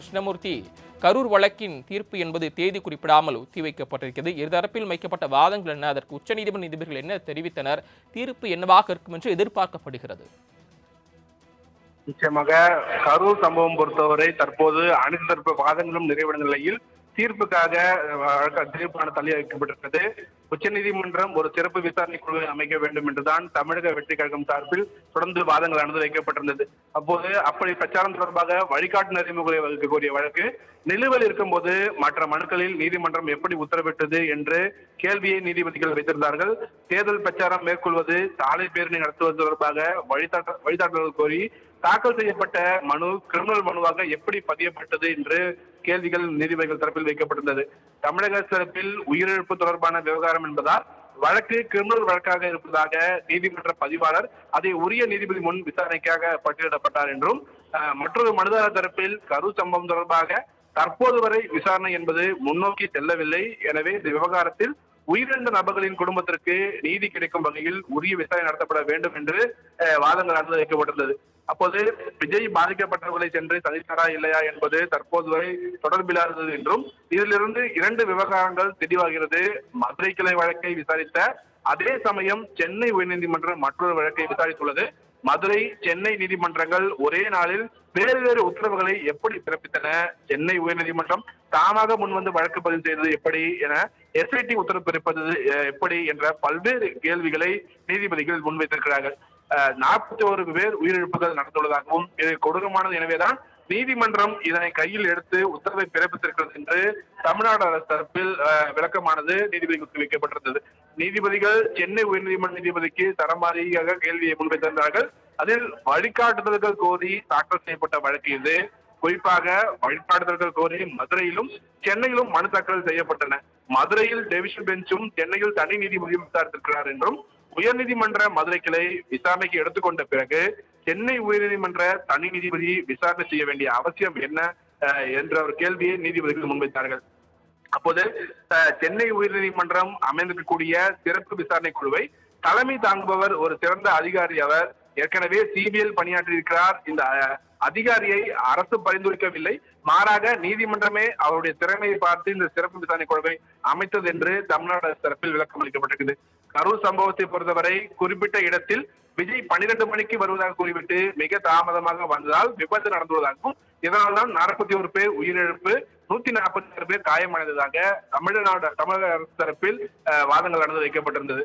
கிருஷ்ணமூர்த்தி, கரூர் வழக்கின் தீர்ப்பு என்பது தேதி குறிப்பிடாமல் ஒத்திவைக்கப்பட்டிருக்கிறது. இருதரப்பில் வைக்கப்பட்ட வாதங்கள் என்ன, அதற்கு உச்சநீதிமன்ற நீதிபதிகள் என்ன தெரிவித்தனர், தீர்ப்பு என்னவாக இருக்கும் என்று எதிர்பார்க்கப்படுகிறது? நிச்சயமாக கரூர் சம்பவம் பொறுத்தவரை தற்போது அனைத்து தரப்பு வாதங்களும் நிறைவடைந்த நிலையில் தீர்ப்புக்காக தீர்ப்பான தள்ளி வைக்கப்பட்டிருக்கிறது. உச்சநீதிமன்றம் ஒரு சிறப்பு விசாரணை குழுவை அமைக்க வேண்டும் என்றுதான் தமிழக வெற்றி கழகம் சார்பில் தொடர்ந்து வாதங்களானது வைக்கப்பட்டிருந்தது. அப்போது அப்படி பிரச்சாரம் தொடர்பாக வழிகாட்டு நெறிமுறைகளை வகுக்க கோரிய வழக்கு நிலுவையில் இருக்கும் போது மற்ற மனுக்களில் நீதிமன்றம் எப்படி உத்தரவிட்டது என்று கேள்வியை நீதிபதிகள் வைத்திருந்தார்கள். தேர்தல் பிரச்சாரம் மேற்கொள்வது, சாலை பேரணி நடத்துவது தொடர்பாக வழிகாட்டுதல் கோரி தாக்கல் செய்யப்பட்ட மனு கிரிமினல் மனுவாக எப்படி பதியப்பட்டது என்று கேள்விகள் நீதிபதிகள் தரப்பில் வைக்கப்பட்டிருந்தது. தமிழக தரப்பில் உயிரிழப்பு தொடர்பான விவகாரம் என்பதால் வழக்கு கிரிமினல் வழக்காக இருப்பதாக நீதிமன்ற பதிவாளர் அதை உரிய நீதிபதி முன் விசாரணைக்காக பட்டியலிடப்பட்டார் என்றும், மற்றொரு மனுதாரர் தரப்பில் கரூர் சம்பவம் தொடர்பாக தற்போது வரை விசாரணை என்பது முன்னோக்கி செல்லவில்லை, எனவே இந்த விவகாரத்தில் உயிரிழந்த நபர்களின் குடும்பத்திற்கு நீதி கிடைக்கும் வகையில் உரிய விசாரணை நடத்தப்பட வேண்டும் என்று வாதங்கள் வைக்கப்பட்டிருந்தது. அப்போது விஜய் பாதிக்கப்பட்டவர்களை சென்று சந்தித்தாரா இல்லையா என்பது தற்போது வரை தொடர்பில்லாதது என்றும், இதிலிருந்து இரண்டு விவகாரங்கள் தெளிவாகிறது. மதுரை கிளை வழக்கை விசாரித்த அதே சமயம் சென்னை உயர்நீதிமன்றம் மற்றொரு வழக்கை விசாரித்துள்ளது. மதுரை, சென்னை நீதிமன்றங்கள் ஒரே நாளில் வேறு வேறு உத்தரவுகளை எப்படி பிறப்பித்தன, சென்னை உயர்நீதிமன்றம் தாமாக முன்வந்து வழக்கு பதிவு செய்தது எப்படி என எஸ்ஐடி உத்தரவு பிறப்பது எப்படி என்ற பல்வேறு கேள்விகளை நீதிபதிகள் முன்வைத்திருக்கிறார்கள். 41 பேர் உயிரிழப்புகள் நடந்துள்ளதாகவும் இது கொடூரமானது, எனவேதான் நீதிமன்றம் இதனை கையில் எடுத்து உத்தரவை பிறப்பித்திருக்கிறது என்று தமிழ்நாடு அரசு தரப்பில் விளக்கமானது நீதிபதிகளுக்கு வைக்கப்பட்டிருந்தது. நீதிபதிகள் சென்னை உயர்நீதிமன்ற நீதிபதிக்கு தரமாரியாக கேள்வியை முன்வைத்திருந்தார்கள். அதில் வழிகாட்டுதல்கள் கோரி தாக்கல் செய்யப்பட்ட வழக்கு இது. குறிப்பாக வழிகாட்டுதல்கள் கோரி மதுரையிலும் சென்னையிலும் மனு தாக்கல் செய்யப்பட்டன. மதுரையில் டிவிஷன் பெஞ்சும் சென்னையில் தனி நீதிபதியும் விசாரித்திருக்கிறார் என்றும், உயர்நீதிமன்ற மதுரை கிளை விசாரணைக்கு எடுத்துக்கொண்ட பிறகு சென்னை உயர்நீதிமன்ற தனி நீதிபதி விசாரணை செய்ய வேண்டிய அவசியம் என்ன என்ற ஒரு கேள்வியை நீதிபதிகள் முன்வைத்தார்கள். அப்போது சென்னை உயர்நீதிமன்றம் அமைந்திருக்கக்கூடிய சிறப்பு விசாரணை குழுவை தலைமை தாங்குபவர் ஒரு சிறந்த அதிகாரி. அவர் ஏற்கனவே சிபிஐ பணியாற்றியிருக்கிறார். இந்த அதிகாரியை அரசு பரிந்துரைக்கவில்லை, மாறாக நீதிமன்றமே அவருடைய திறமையை பார்த்து இந்த சிறப்பு விசாரணை குழுவை அமைத்தது என்று தமிழ்நாடு அரசு தரப்பில் விளக்கம் அளிக்கப்பட்டிருக்கிறது. கரூர் சம்பவத்தை பொறுத்தவரை குறிப்பிட்ட இடத்தில் விஜய் 12 மணிக்கு வருவதாக கூறிவிட்டு மிக தாமதமாக வந்ததால் விபத்து நடந்துள்ளதாகவும், இதனால்தான் 41 பேர் உயிரிழப்பு, 146 பேர் காயமடைந்ததாக தமிழக அரசு தரப்பில் வாதங்கள் வைக்கப்பட்டிருந்தது.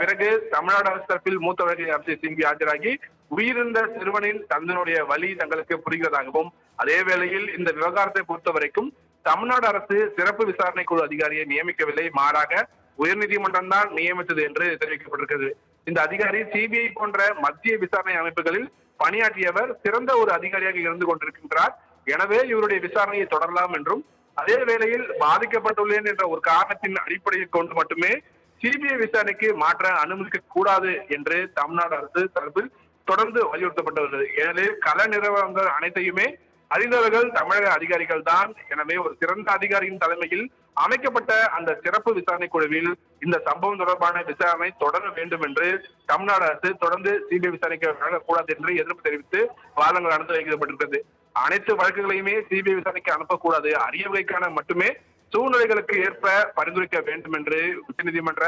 பிறகு தமிழ்நாடு அரசு தரப்பில் மூத்த வழக்கறிஞர் சிம்பி ஆஜராகி உயிரிழந்த சிறுவனின் தந்தனுடைய வழி தங்களுக்கு புரிகிறதாகவும், அதே வேளையில் இந்த விவகாரத்தை பொறுத்த வரைக்கும் தமிழ்நாடு அரசு சிறப்பு விசாரணை குழு அதிகாரியை நியமிக்கவில்லை, மாறாக உயர்நீதிமன்றம் தான் நியமித்தது என்று தெரிவிக்கப்பட்டிருக்கிறது. இந்த அதிகாரி சிபிஐ போன்ற மத்திய விசாரணை அமைப்புகளில் பணியாற்றியவர், சிறந்த ஒரு அதிகாரியாக இருந்து கொண்டிருக்கின்றார். எனவே இவருடைய விசாரணையை தொடரலாம் என்றும், அதே வேளையில் பாதிக்கப்பட்டுள்ளேன் என்ற ஒரு காரணத்தின் அடிப்படையில் கொண்டு மட்டுமே சிபிஐ விசாரணைக்கு மாற்ற அனுமதிக்க கூடாது என்று தமிழ்நாடு அரசு தரப்பில் தொடர்ந்து வலியுறுத்தப்பட்டு வருகிறது. எனவே கள நிறுவனங்கள் அனைத்தையுமே அறிந்தவர்கள் தமிழக அதிகாரிகள் தான். எனவே ஒரு சிறந்த அதிகாரியின் தலைமையில் அமைக்கப்பட்ட அந்த சிறப்பு விசாரணை குழுவில் இந்த சம்பவம் தொடர்பான விசாரணை தொடர வேண்டும் என்று தமிழ்நாடு அரசு தொடர்ந்து சிபிஐ விசாரணைக்கு வழங்கக்கூடாது என்று எதிர்ப்பு தெரிவித்து வாதங்கள் வைக்கப்பட்டிருக்கிறது. அனைத்து வழக்குகளையுமே சிபிஐ விசாரணைக்கு அனுப்பக்கூடாது, அரியவகைக்கான மட்டுமே சூழ்நிலைகளுக்கு ஏற்ப பரிந்துரைக்க வேண்டும் என்று உச்சநீதிமன்ற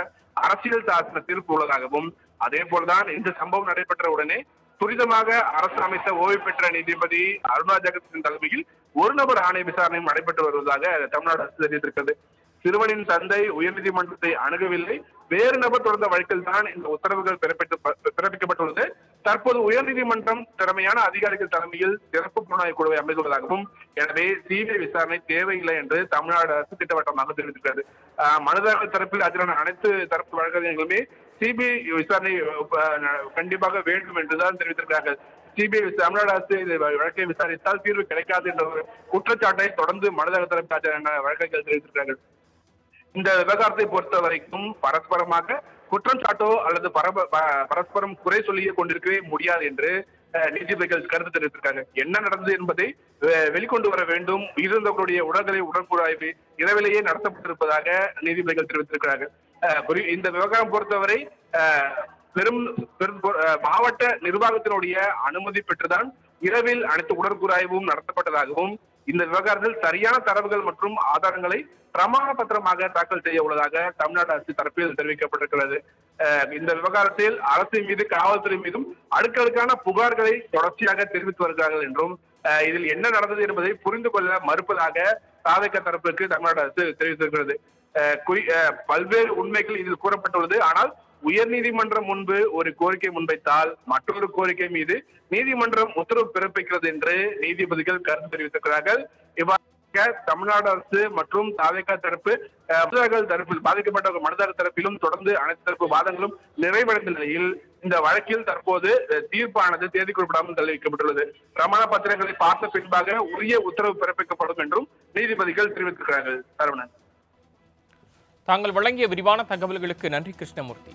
அரசியல் சாசன தீர்ப்பு உள்ளதாகவும், அதே போல்தான் இந்த சம்பவம் நடைபெற்ற உடனே துரிதமாக அரசு அமைத்த ஓய்வு பெற்ற நீதிபதி அருணா ஜெகதீசன் தலைமையில் ஒரு நபர் ஆணை விசாரணையும் நடைபெற்று வருவதாக தமிழ்நாடு அரசு தெரிவித்திருக்கிறது. சிறுவனின் தந்தை உயர்நீதிமன்றத்தை அணுகவில்லை, வேறு நபர் தொடர்ந்த வழக்கில் தான் இந்த உத்தரவுகள் பிறப்பிக்கப்பட்டுள்ளது. தற்போது உயர்நீதிமன்றம் திறமையான அதிகாரிகள் தலைமையில் சிறப்பு புலனாய்வு குழுவை அமைத்துள்ளதாகவும், எனவே சிபிஐ விசாரணை தேவையில்லை என்று தமிழ்நாடு அரசு திட்டவட்டமாக தெரிவித்திருக்கிறது. மனுதாரர் தரப்பில் ஆஜரான அனைத்து தரப்பு வழக்கறிஞர்களுமே சிபிஐ விசாரணை கண்டிப்பாக வேண்டும் என்றுதான் தெரிவித்திருக்கிறார்கள். சிபிஐ தமிழ்நாடு அரசு இந்த வழக்கை விசாரித்தால் தீர்வு கிடைக்காது என்ற ஒரு குற்றச்சாட்டை தொடர்ந்து மனுதாரர் தரப்பு ஆஜரான வழக்கறிஞர்கள் தெரிவித்திருக்கிறார்கள். இந்த விவகாரத்தை பொறுத்த வரைக்கும் பரஸ்பரமாக குற்றம் சாட்டோ அல்லது பரஸ்பரம் குறை சொல்லியே கொண்டிருக்கவே முடியாது என்று நீதிபதிகள் கருத்து தெரிவித்திருக்காங்க. என்ன நடந்தது என்பதை வெளிக்கொண்டு வர வேண்டும், உயிரிழந்தவர்களுடைய உடல்களை உடற்கூறாய்வு இரவிலேயே நடத்தப்பட்டிருப்பதாக நீதிபதிகள் தெரிவித்திருக்கிறார்கள். இந்த விவகாரம் பொறுத்தவரை மாவட்ட நிர்வாகத்தினுடைய அனுமதி பெற்றுதான் இரவில் அனைத்து உடற்கூறாய்வும் நடத்தப்பட்டதாகவும், இந்த விவகாரத்தில் சரியான தரவுகள் மற்றும் ஆதாரங்களை பிரமாண பத்திரமாக தாக்கல் செய்ய உள்ளதாக தமிழ்நாடு அரசு தரப்பில் தெரிவிக்கப்பட்டிருக்கிறது. இந்த விவகாரத்தில் அரசு மீது காவல்துறை மீதும் அடுக்கடுக்கான புகார்களை தொடர்ச்சியாக தெரிவித்து வருகிறார்கள் என்றும் இதில் என்ன நடந்தது என்பதை புரிந்து கொள்ள மறுப்பதாக தாவேகா தரப்பிற்கு தமிழ்நாடு அரசு தெரிவித்திருக்கிறது. பல்வேறு உண்மைகள் இதில் கூறப்பட்டுள்ளது. ஆனால் உயர்நீதிமன்றம் முன்பு ஒரு கோரிக்கை முன்வைத்தால் மற்றொரு கோரிக்கை மீது நீதிமன்றம் உத்தரவு பிறப்பிக்கிறது என்று நீதிபதிகள் கருத்து தெரிவித்திருக்கிறார்கள். இவ்வாறு தமிழ்நாடு அரசு மற்றும் தாவேகா தரப்பு தரப்பில் பாதிக்கப்பட்ட மனுதாரர் தரப்பிலும் தொடர்ந்து அனைத்து தரப்பு வாதங்களும் நிறைவடைந்த நிலையில் இந்த வழக்கில் தற்போது தீர்ப்பானது தேதி குறிப்பிடாமல் தள்ளி வைக்கப்பட்டுள்ளது. பிரமாண பத்திரங்களை பார்த்த பின்பாக உரிய உத்தரவு பிறப்பிக்கப்படும் என்றும் நீதிபதிகள் தெரிவித்திருக்கிறார்கள். சரவணன், தாங்கள் வழங்கிய விரிவான தகவல்களுக்கு நன்றி கிருஷ்ணமூர்த்தி.